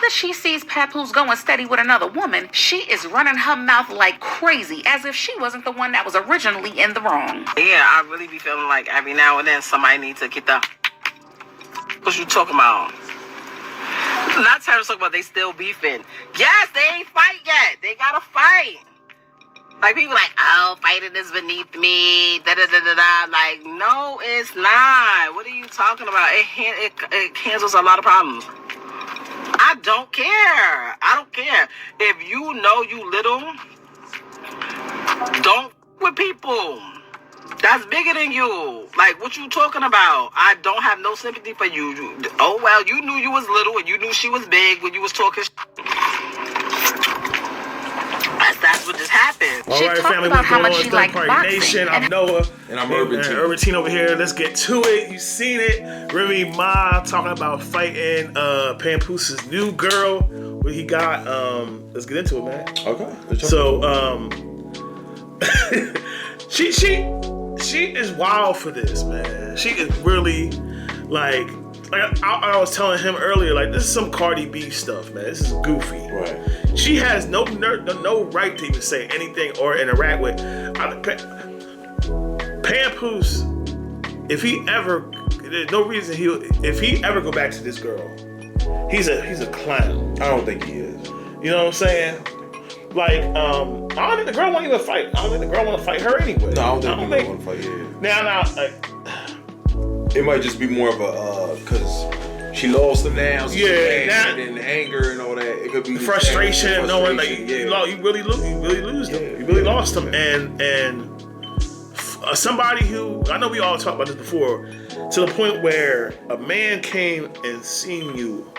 that she sees Pampoose going steady with another woman, she is running her mouth like crazy, as if she wasn't the one that was originally in the wrong. Yeah, I really be feeling like every now and then somebody needs to get the... What you talking about? Not trying to talk about they still beefing. Yes, they ain't fight yet. They gotta fight. Like, people like, oh, fighting is beneath me, da-da-da-da-da. Like, no, it's not. What are you talking about? It cancels a lot of problems. I don't care. I don't care. If you know you little, don't with people. That's bigger than you. Like, what you talking about? I don't have no sympathy for you. Oh, well, you knew you was little and you knew she was big when you was talking That's what just happened. She talked about how much she liked boxing. Nation. I'm Noah. And I'm Urban Teen. Urban Teen over here. Let's get to it. You seen it. Remy Ma talking about fighting Pampoose's new girl. What he got. Let's get into it, man. Okay. So, she is wild for this, man. She is really like I was telling him earlier, like, this is some Cardi B stuff, man. This is goofy. Right. She has no right to even say anything or interact with Pampoose. If he ever, there's no reason if he ever go back to this girl, he's a clown. I don't think he is. You know what I'm saying? Like, I don't think the girl won't even fight. I don't think the girl want to fight her anyway. No, I don't think want to fight. Yeah. Now, like, it might just be more of a because she lost him now. So and then anger and all that. It could be frustration, knowing like you really lose them. You really lost them, and somebody who I know we all talked about this before, to the point where a man came and seen you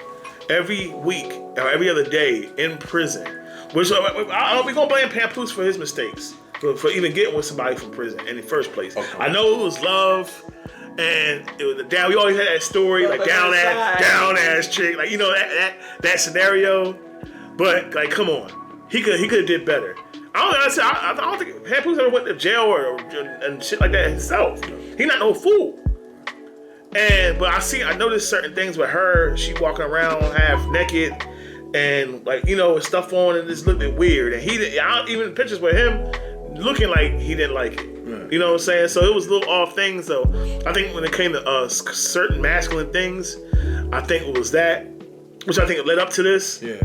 every week or every other day in prison. Which we're gonna blame Pampoose for his mistakes for even getting with somebody from prison in the first place. Okay. I know it was love. And it was down. We always had that story, like down ass chick, like, you know, that scenario. But like, come on, he could have did better. I don't think Pampoose ever went to jail and shit like that himself. He not no fool. But I noticed certain things with her. She walking around half naked and, like, you know, with stuff on, and just looked weird. And even pictures with him looking like he didn't like it. You know what I'm saying? So it was little off things, though. I think when it came to certain masculine things, I think it was that, which I think led up to this. Yeah.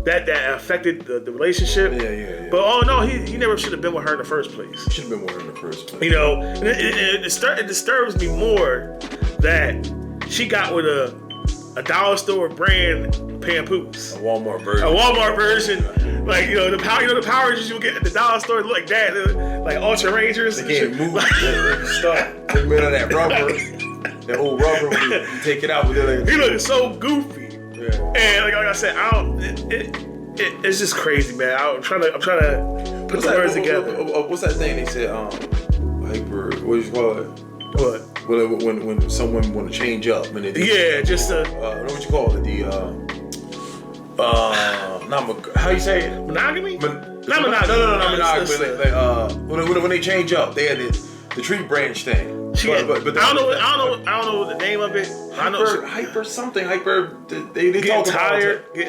That affected the relationship. Yeah. But no, he never should have been with her in the first place. Should have been with her in the first place. You know, and it disturbs me more that she got with a dollar store brand Pampoose. A Walmart version. Like, you know, the Power Rangers you get at the dollar store look like that. Like Ultra Rangers. They can't move. Stuff. They made of that rubber. That old rubber, when you take it out. He looking so goofy. Yeah. And like I said, it's just crazy, man. I'm trying to put the words together. What's that thing they said? Hyper. What do you call it? What? When someone want to change up, and what you call it? How you say it? Monogamy? Not monogamy. When they change up, they had the tree branch thing. I don't know the name of it. Hyper something. They talk tired. Go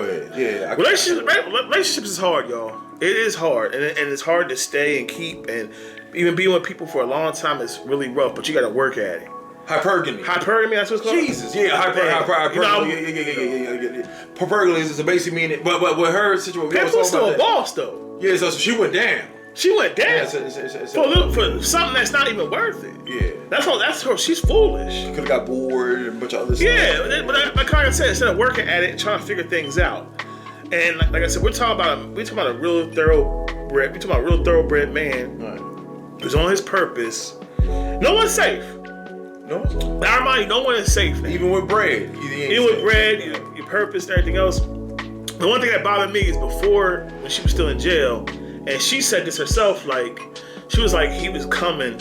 ahead. Yeah. Relationships is hard, y'all. It is hard, and it's hard to stay and keep, and even being with people for a long time is really rough. But you got to work at it. Hypergamy. That's what it's called. Jesus, yeah, hypergamy. Yeah. Hypergamy is basically meaning, but with her situation, Pampoose still a boss though. Yeah, so she went down. For something that's not even worth it. Yeah, that's her. She's foolish. She could have got bored and a bunch of other stuff. Yeah, but like I said, instead of working at it and trying to figure things out, and like I said, we're talking about a real thoroughbred. We're talking about a real thoroughbred man who's on his purpose. No one's safe. No. Our mind, no one is safe. Even with bread. Even with bread, your purpose and everything else. The one thing that bothered me is before, when she was still in jail, and she said this herself, like, she was like, he was coming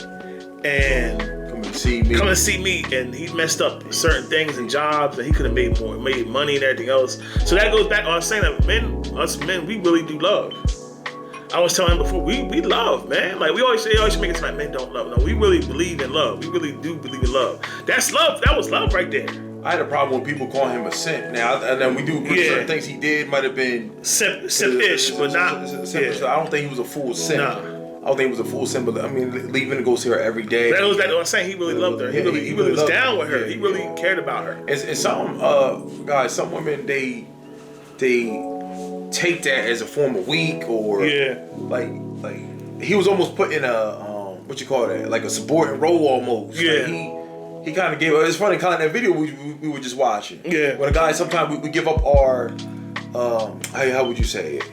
and come and see me, and he messed up certain things and jobs, and he could have made money and everything else. So that goes back. I was saying that us men, we really do love. I was telling him before, we love, man. Like, we always make it sound like men don't love. No, we really believe in love. We really do believe in love. That's love. That was love right there. I had a problem with people calling him a simp. Now, and then we do certain things he did might have been simp-ish, but not. Simp-ish. I don't think he was a full simp. Nah. I don't think he was a full simp, but I mean, leaving to go see her every day. That was that. I'm saying he really loved her. He really was down with her. He really cared about her. And some guys, some women, they take that as a form of weak or like he was almost put in a what you call that, like a subordinate role almost. Yeah. Like he kind of gave. It's funny, kind of that video we were just watching. Yeah. When a guy, sometimes we give up our how would you say it?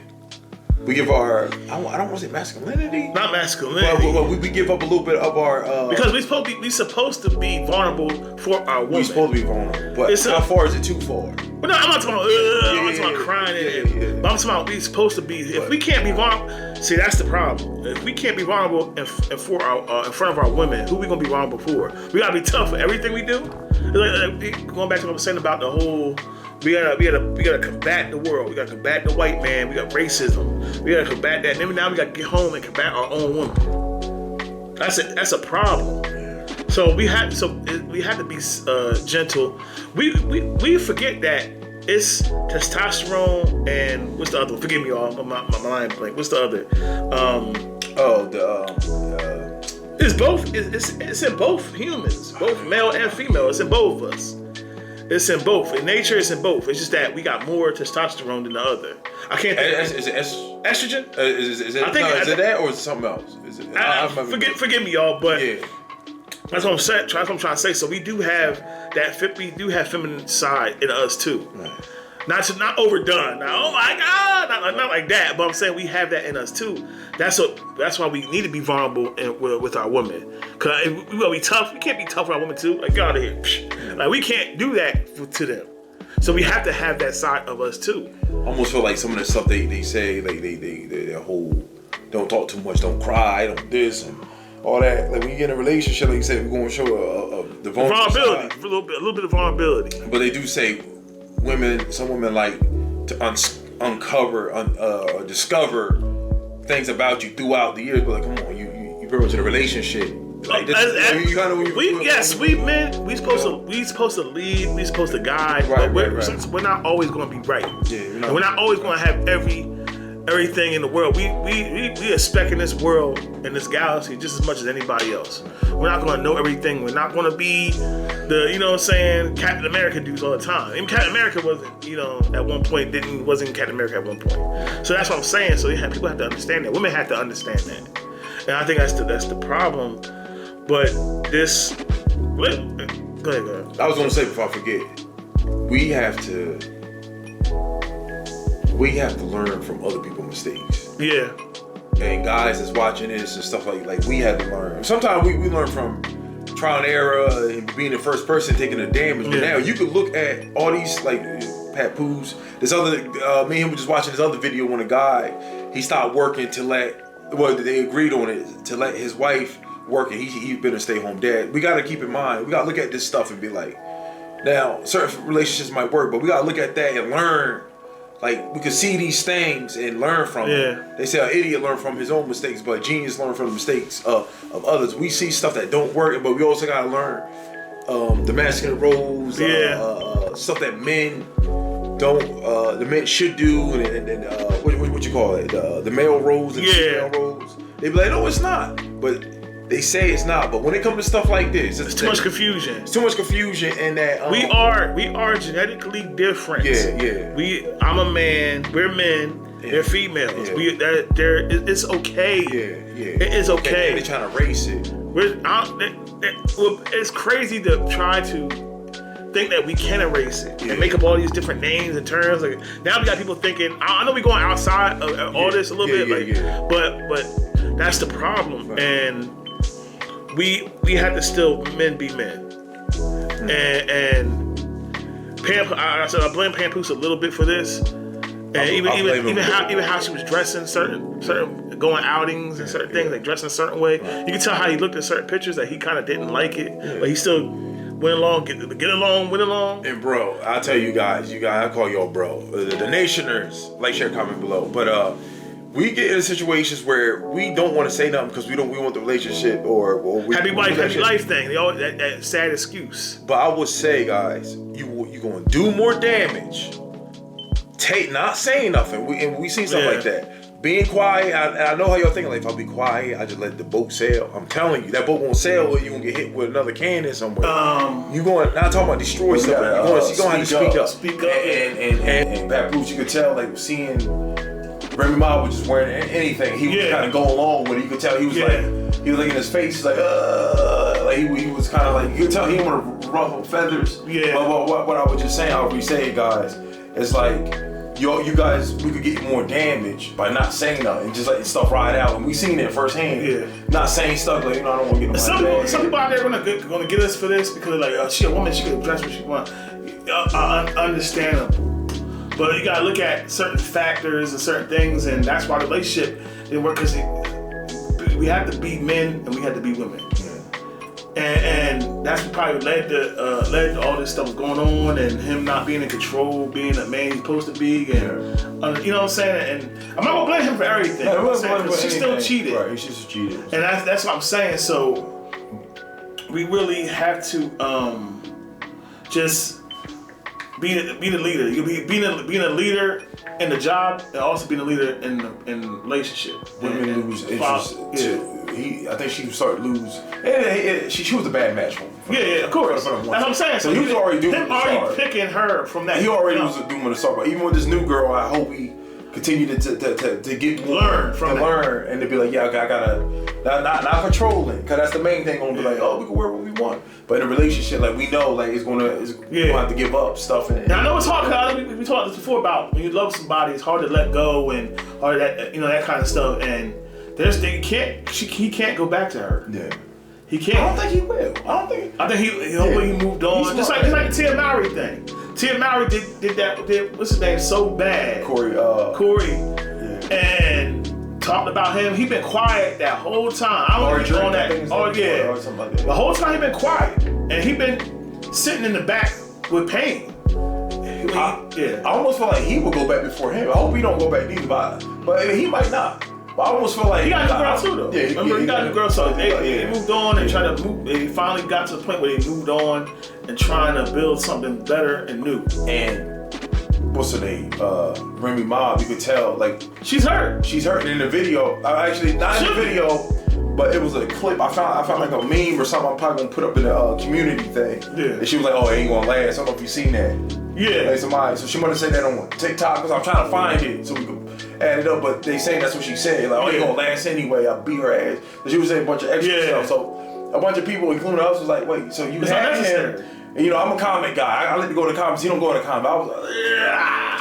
We give our I don't want to say masculinity. Not masculinity. But we give up a little bit of our because we supposed to be vulnerable for our woman. We supposed to be vulnerable, but how far is it too far? Well, no, I'm not talking about. I'm talking about crying. But I'm talking about we supposed to be. If we can't be vulnerable, see that's the problem. If we can't be vulnerable in front of our women, who we gonna be vulnerable for? We gotta be tough for everything we do. Like, going back to what I was saying about the whole. We gotta combat the world. We gotta combat the white man. We got racism. We gotta combat that. And then now we gotta get home and combat our own woman. That's a problem. So we have to be gentle. We forget that it's testosterone and what's the other one? Forgive me, y'all. My mind blank. What's the other? It's both. It's in both humans, both male and female. It's in both of us. It's in both. In nature, it's in both. It's just that we got more testosterone than the other. I can't think. Is it estrogen? Is it that or is it something else? Is it? Forgive me, y'all, but that's what I'm saying. That's what I'm trying to say. So we do have that. We do have feminine side in us too. Right. Not overdone. Now, oh my God, not like that. But I'm saying we have that in us too. That's why we need to be vulnerable with our women. Cause we gotta be tough. We can't be tough with our women too. Like get out of here. Like we can't do that to them. So we have to have that side of us too. Almost feel like some of the stuff they say, like they whole don't talk too much, don't cry, don't this and all that. Like when you get in a relationship, like you said, we're gonna show the vulnerability, a little bit of vulnerability. But they do say some women like to uncover, or discover things about you throughout the years. But like, come on, you grow into the relationship. Like we men, we supposed to lead, we supposed to guide, but we're not always going to be right. Yeah, we're not always going to have everything in the world. We are specking this world and this galaxy just as much as anybody else. We're not going to know everything. We're not going to be the, you know what I'm saying, Captain America dudes all the time. Even Captain America wasn't, at one point wasn't Captain America at one point. So that's what I'm saying. So people have to understand that. Women have to understand that. And I think that's the problem. But this, go ahead. I was gonna say before I forget, we have to learn from other people's mistakes. Yeah. And guys that's watching this and stuff like we had to learn. Sometimes we learn from trial and error and being the first person taking the damage. But now you can look at all these like Pampoose. This other me and him were just watching this other video when a guy he stopped working they agreed on it to let his wife working. He's been a stay-home dad. We got to keep in mind. We got to look at this stuff and be like, now certain relationships might work, but we got to look at that and learn. Like we can see these things and learn from them. They say an idiot learn from his own mistakes, but a genius learn from the mistakes of others. We see stuff that don't work, but we also got to learn the masculine roles, stuff that men don't, the men should do, and what you call it, the male roles and the female roles. They be like, no, it's not, but they say it's not. But when it comes to stuff like this, it's too much confusion. It's too much confusion, and that we are genetically different. Yeah. I'm a man. We're men. Yeah. They're females. Yeah. It's okay. Yeah. It is okay. They're trying to race it. It's crazy to try to think that we can erase it and make up all these different names and terms. Like now we got people thinking. I know we're going outside of all this a little bit, but that's the problem, and we have to still men be men. And I blame Pampoose a little bit for this, and even how she was dressing, certain going outings and certain things, like dressing a certain way. You can tell how he looked at certain pictures that he kind of didn't like it, but he still went along, went along. And bro, I tell you guys, I call y'all bro. The Nationers, like, share, comment below. But we get in situations where we don't want to say nothing because we want the relationship or we happy wife, happy life thing. They always that sad excuse. But I would say, guys, you gonna do more damage. Not saying nothing. We seen something like that. Being quiet. I know how y'all thinking. Like, if I be quiet, I just let the boat sail. I'm telling you, that boat won't sail, or you gonna get hit with another cannon somewhere. You going not talking about destroy stuff. You're gonna have to speak up. Speak up. And Pampoose, you could tell, like, seeing Remy Ma was just wearing anything. He was kind of going along with it. You could tell he was like in his face, like he was kind of like, you could tell he didn't want to ruffle feathers. Yeah. But what I was just saying, I'll re-say, guys, it's like, you guys, we could get more damage by not saying nothing, just letting stuff ride out. And we seen it firsthand. Yeah. Not saying stuff like, I don't want to get on some people out there gonna get us for this because they're like, she a woman, she can dress what she wants. Understandable. But you gotta look at certain factors and certain things, and that's why the relationship didn't work, because we have to be men and we have to be women. And that's what probably led to all this stuff going on, and him not being in control, being a man he's supposed to be, and you know what I'm saying. And I'm not gonna blame him for everything. Because she still cheated. Right, she just cheated. And that's what I'm saying. So we really have to just be the leader. You being a leader in the job, and also being a leader in the relationship. Women lose interest too. I think she started to lose. She was a bad match for him. Yeah, of course. That's what I'm saying. So he was already doing him already picking her from that. He already was doing the start. But even with this new girl, I hope he continue to get more, learn and to be like, yeah, I gotta not controlling, because that's the main thing. Gonna be like, oh, we can wear what we want. But in a relationship, like, we know, like, it's gonna have to give up stuff. Now I know it's hard, because we talked this before about when you love somebody, it's hard to let go and hard that that kind of stuff. And he can't go back to her. Yeah. He can't. I don't think he will. I think he moved on. Just like the Tia Mowry thing. Tia Mowry did what's his name so bad. Corey. And talked about him. He been quiet that whole time. I don't know on that. The whole time he been quiet, and he been sitting in the back with pain. I almost feel like he would go back before him. I hope he don't go back neither, but he might not. But I almost feel like he got a new girl too, though. Yeah, remember, he got a new girl, so they moved on and tried to move. They finally got to the point where they moved on and trying to build something better and new. And what's her name? Remy Ma. You could tell, like, she's hurt. She's hurt. And in the video, actually not in the video, but it was a clip. I found like a meme or something. I'm probably gonna put up in the community thing. Yeah. And she was like, "Oh, it ain't gonna last." I don't know if you seen that. Yeah. Like somebody. So she might have said that on TikTok, because I'm trying to find it so we can add it up. But they saying that's what she said. Like, "Oh, it ain't gonna last anyway. I beat her ass." But she was saying a bunch of extra stuff. So a bunch of people, including us, was like, "Wait, so you had him?" And, I'm a comment guy. I like to go to the comments. He don't go to the comments. I was like,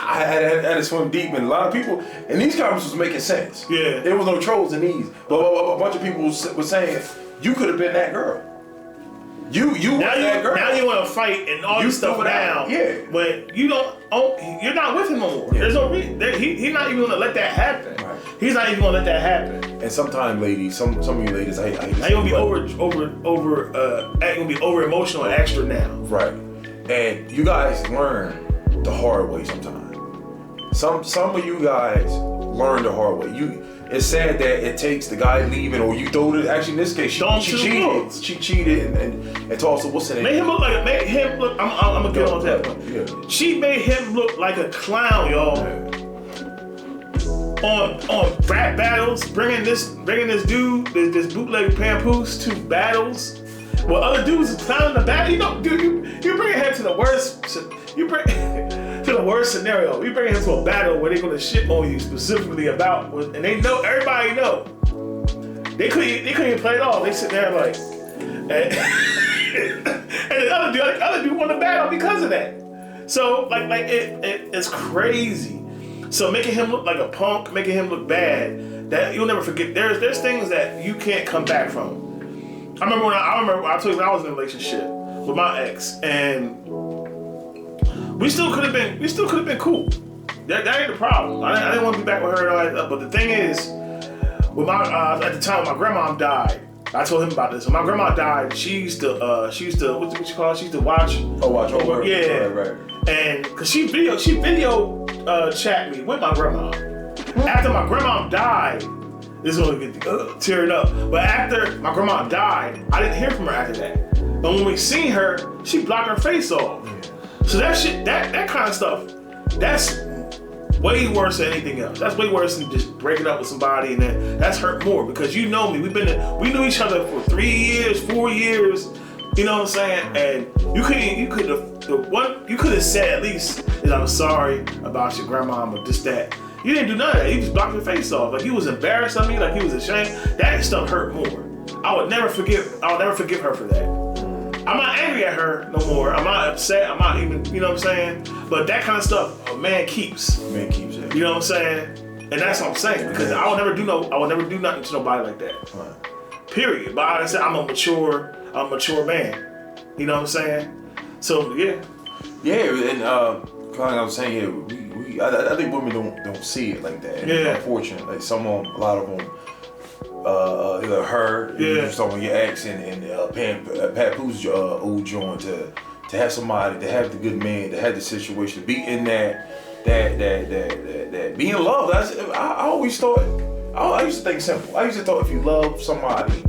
I had to swim deep, and a lot of people, and these comments was making sense. Yeah. There was no trolls in these. But a bunch of people were saying, you could have been that girl. You were that girl. Now you want to fight and all this stuff now. Yeah. But you don't. You're not with him no more. Yeah. There's no reason. He's not even gonna let that happen. Right. He's not even gonna let that happen. And sometimes, ladies, some of you ladies, I ain't gonna be gonna be over emotional and extra now. Right. And you guys learn the hard way sometimes. Some of you guys learn the hard way. It's sad that it takes the guy leaving, or you throw it. Actually, in this case, she cheated. She cheated and told us what's the name. Made him look. I'm gonna get on that one. Yeah. She made him look like a clown, y'all. Yeah. On rap battles, bringing this dude, this bootleg Pampoose to battles. Well, other dudes is clowning the battle. You bring him to the worst. You bring to the worst scenario. You bring him to a battle where they're gonna shit on you specifically about, and they know, everybody know. They couldn't even play it off. They sit there like, and the other dude won the battle because of that. So it's crazy. So making him look like a punk, making him look bad, that you'll never forget. There's things that you can't come back from. I remember when I told you when I was in a relationship with my ex, and we still could have been cool. That ain't the problem. I didn't want to be back with her and all that. But the thing is, with at the time my grandma died, I told him about this. When my grandma died, she used to what you call it? She used to watch. Oh, watch over. Yeah. Right. And cause she video chat me with my grandma, After my grandma died, this is gonna get teared up. But after my grandma died, I didn't hear from her after that. But when we seen her, she blocked her face off. So that shit, that kind of stuff, that's way worse than anything else. That's way worse than just breaking up with somebody, and then that's hurt more because you know me. We knew each other for 3 years, 4 years. You know what I'm saying? And you could have said at least that I'm sorry about your grandma or just that. You didn't do none of that. You just blocked your face off. Like he was embarrassed of me, like he was ashamed. That stuff hurt more. I'll never forgive her for that. I'm not angry at her no more. I'm not upset. I'm not even, you know what I'm saying? But that kind of stuff, a man keeps. Man keeps it. You know what I'm saying? And that's what I'm saying. Because I will never do nothing to nobody like that. Right. Period. But like I said, I'm a mature man. You know what I'm saying? So yeah. Yeah, and like I was saying, I think women don't see it like that. And yeah. Unfortunately, like a lot of them, either her, you was talking about your ex and Pampoose old joint to have somebody, to have the good man, to have the situation, to be in that be in love. I always thought, I used to think simple. I used to thought if you love somebody,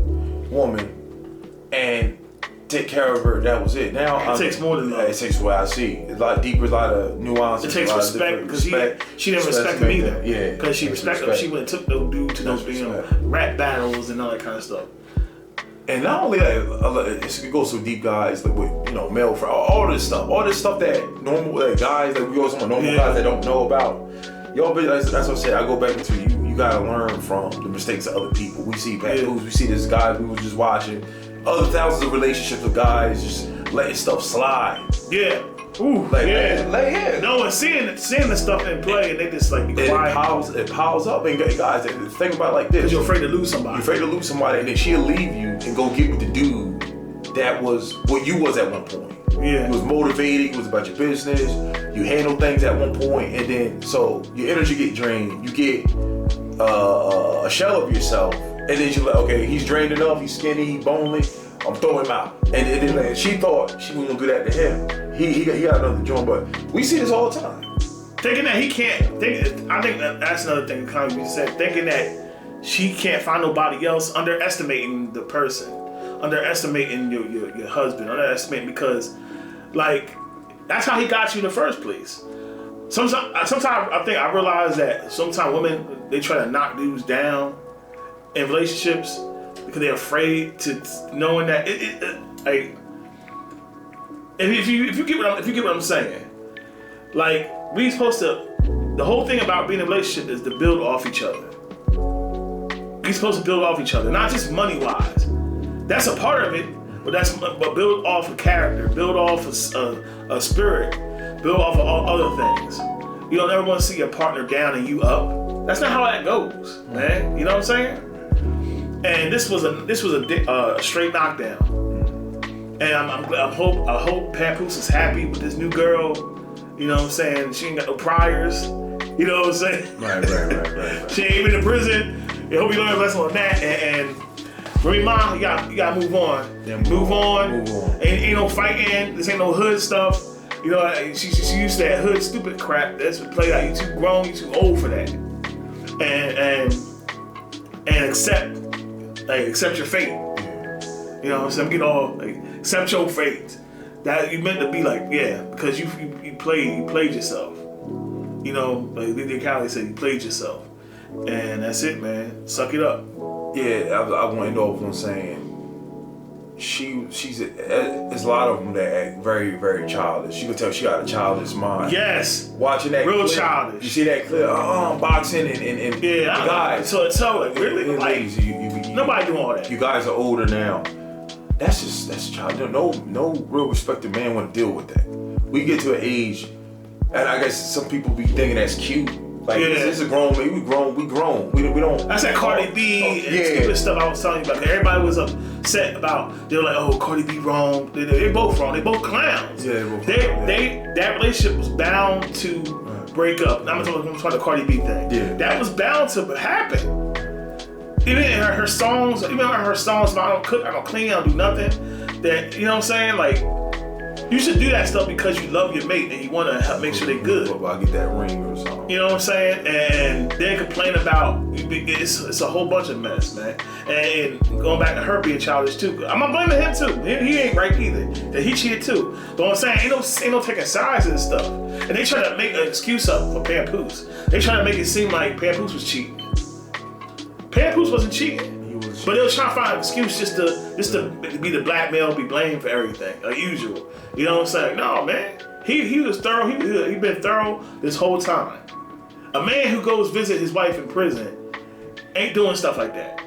woman, and take care of her, that was it. Now it takes more than that. It takes what I see. It's a lot deeper, a lot of nuances. It takes respect because she didn't respect me either. Yeah, because she respected him. She went and took no dude to those rap battles and all that kind of stuff. And not only that, it goes so deep, guys. Like with male for all this stuff that normal guys that we always want normal guys that don't know about. Y'all, that's what I said. I go back into you gotta learn from the mistakes of other people. We see Pampoose, we see this guy we were just watching. Other thousands of relationships with guys just letting stuff slide. Yeah. Ooh. No one seeing the stuff in play and they just like be quiet. It piles up. And guys, think about it like this. Because you're afraid to lose somebody. You're afraid to lose somebody, and then she'll leave you and go get with the dude that was what you was at one point. Yeah. You was motivated, you was about your business, you handled things at one point, and then so your energy get drained. You get a shell of yourself. And then she's like, okay, he's drained enough, he's skinny, he's bonely, I'm throwing him out. And then like, she thought she was gonna do that to him. He got another joint, but we see this all the time. Thinking that he can't, I think that's another thing kind of you said, thinking that she can't find nobody else, underestimating the person, underestimating your husband, underestimating because, like, that's how he got you in the first place. Sometimes I think I realize that sometimes women, they try to knock dudes down in relationships because they're afraid to knowing that like if you get what I'm saying, like we supposed to, the whole thing about being in a relationship is to build off each other. We supposed to build off each other, not just money wise. That's a part of it, but build off of character, build off a spirit, build off of all other things. You don't ever want to see your partner down and you up. That's not how that goes, man. You know what I'm saying? And this was a straight knockdown, and I hope Pampoose is happy with this new girl. You know what I'm saying? She ain't got no priors. You know what I'm saying? Right. She ain't been in prison. I hope you learn a lesson on that. And Remy Ma, you gotta move on. Yeah, move on. Ain't no fighting. This ain't no hood stuff. You know, she used to that hood stupid crap. That's what played out. You too grown. You too old for that. And accept your fate. You know what I'm saying? Get all accept your fate. That you meant to be like, yeah, because you played yourself. You know, like Lydia Cali said, you played yourself. And that's it, man. Suck it up. Yeah, I want to end off on saying there's a lot of them that act very, very childish. You can tell she got a childish mind. Yes. Watching that real clip, childish. You see that clip, boxing and guys. So like really, like nobody doing all that. You guys are older now. That's childish. No real respected man want to deal with that. We get to an age, and I guess some people be thinking that's cute. Like this is a grown man. We grown. We don't. That's that Cardi B and stupid stuff I was telling you about. Everybody was upset about. They were like, "Oh, Cardi B wrong." They both wrong. They both clowns. Yeah, that relationship was bound to break up. I'm talking about the Cardi B thing. Yeah, that was bound to happen. Even in her songs, about I don't cook, I don't clean, I don't do nothing. That, you know what I'm saying? Like, You should do that stuff because you love your mate and you want to help make sure they're good. Well, I'll get that ring or something. You know what I'm saying? And then complain about it's a whole bunch of mess, man. And going back to her being childish too. I'm not blaming him too. He ain't right either. That he cheated too. But what I'm saying, ain't no taking sides and stuff. And they try to make an excuse up for Pampoose. They try to make it seem like Pampoose was cheating. Pampoose wasn't cheating. But they was trying to find an excuse just to be the black male, be blamed for everything, like usual. You know what I'm saying? No, man. He was thorough. He been thorough this whole time. A man who goes visit his wife in prison ain't doing stuff like that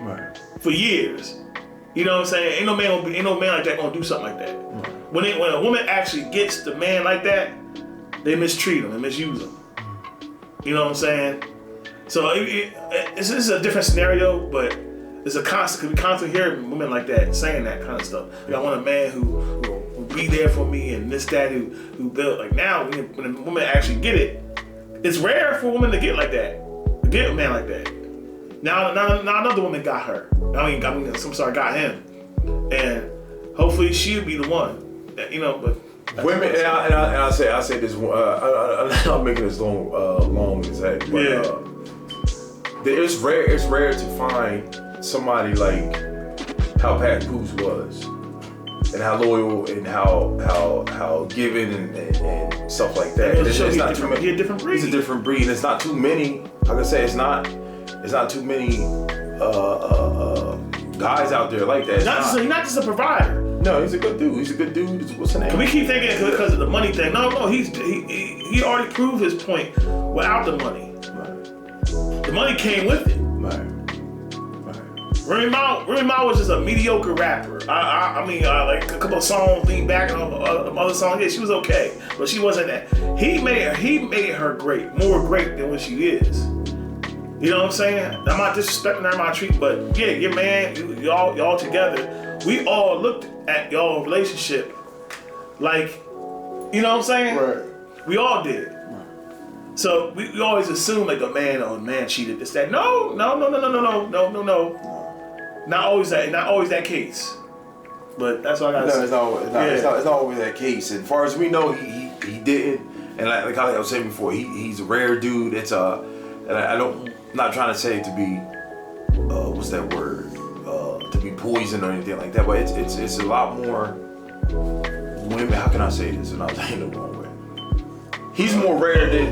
for years. You know what I'm saying? Ain't no man like that gonna do something like that. Right. When a woman actually gets the man like that, they mistreat him and misuse him. You know what I'm saying? So this is a different scenario, but it's a constant. We constantly hear women like that saying that kind of stuff. Like, I want a man who will be there for me and this, that, who built. Like now, when a woman actually get it, it's rare for a woman to get like that, to get a man like that. Now another woman got her. Got him, and hopefully she'll be the one. You know, but women. And I say this. I'm making this long as heck. But it's rare to find somebody like how Pampoose was, and how loyal, and how giving and stuff like that. It's not too many. He's a different breed. He's a different breed, and it's not too many. Like I say, it's not too many guys out there like that. He's not just a provider. No, he's a good dude. What's the name? We keep thinking because of the money thing. No, he already proved his point without the money. Right. The money came with it. Right. Remy Ma was just a mediocre rapper. I mean, like a couple of songs, Lean Back, and other songs. Yeah, she was okay, but she wasn't that. He made her great, more great than what she is. You know what I'm saying? I'm not disrespecting her, my treat, but yeah, your man, y'all together. We all looked at y'all relationship like, you know what I'm saying? Right. We all did. Right. So we always assume like a man cheated, this, that. No. Not always that case. But that's what I gotta say. It's not always that case. And as far as we know, he didn't. And like I was saying before, he's a rare dude. It's and I'm not trying to say to be what's that word? To be poison or anything like that. But it's a lot more women. How can I say this without saying the wrong way? He's more rare than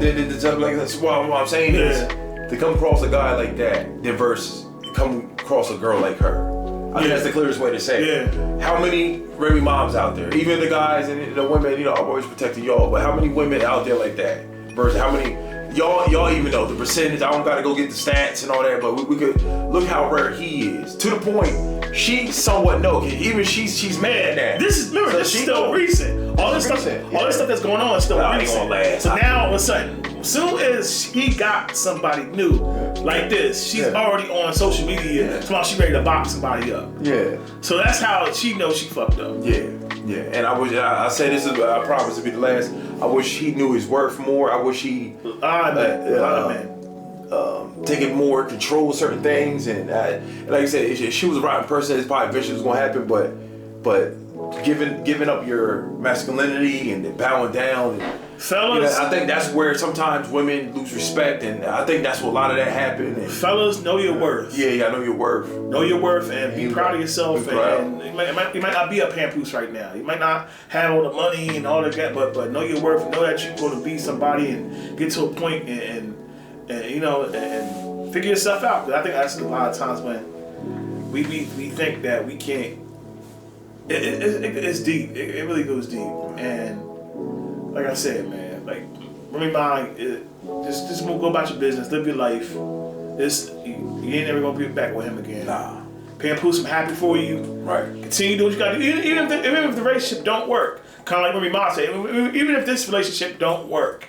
like that's what I'm saying is to come across a guy like that than versus come across a girl like her. I think that's the clearest way to say it. Yeah. How many Remy moms out there? Even the guys and the women, you know, I'm always protecting y'all, but how many women out there like that? Versus how many y'all even know the percentage. I don't gotta go get the stats and all that, but we could look how rare he is. To the point, she somewhat know. Even she's mad now. This is still recent. All this stuff that's going on is still recent. So now all of a sudden, as soon as he got somebody new like this, she's already on social media. So she ready to box somebody up. Yeah. So that's how she knows she fucked up. Yeah. And I say this is, I promise to be the last. I wish he knew his worth more. I wish he taking more control of certain things. And like I said, if she was a rotten person, it's probably eventually was gonna happen. But giving up your masculinity and bowing down. Fellas, I think that's where sometimes women lose respect, and I think that's what a lot of that happened. And, fellas, know your worth. Yeah, you gotta know your worth. Know your worth and be proud of yourself. And you might not be a Pampoose right now. You might not have all the money and all of that, but know your worth. Know that you're going to be somebody and get to a point and you know and figure yourself out. But I think that's a lot of times when we think that we can't. It's deep. It really goes deep. And like I said, man, like Remy Ma, just go about your business, live your life. You ain't never gonna be back with him again. Nah. Pampoose, I'm happy for you. Right. Continue to do what you gotta do. Even if the relationship don't work, kind of like Remy Ma said, even if this relationship don't work,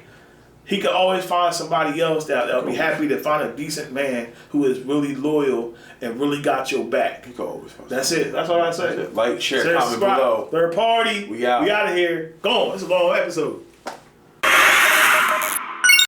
he could always find somebody else that'll be happy to find a decent man who is really loyal and really got your back. He could always find. That's it. That's all I say. Like, share, comment below. Third party. We out. We out of here. Go on. It's a long episode.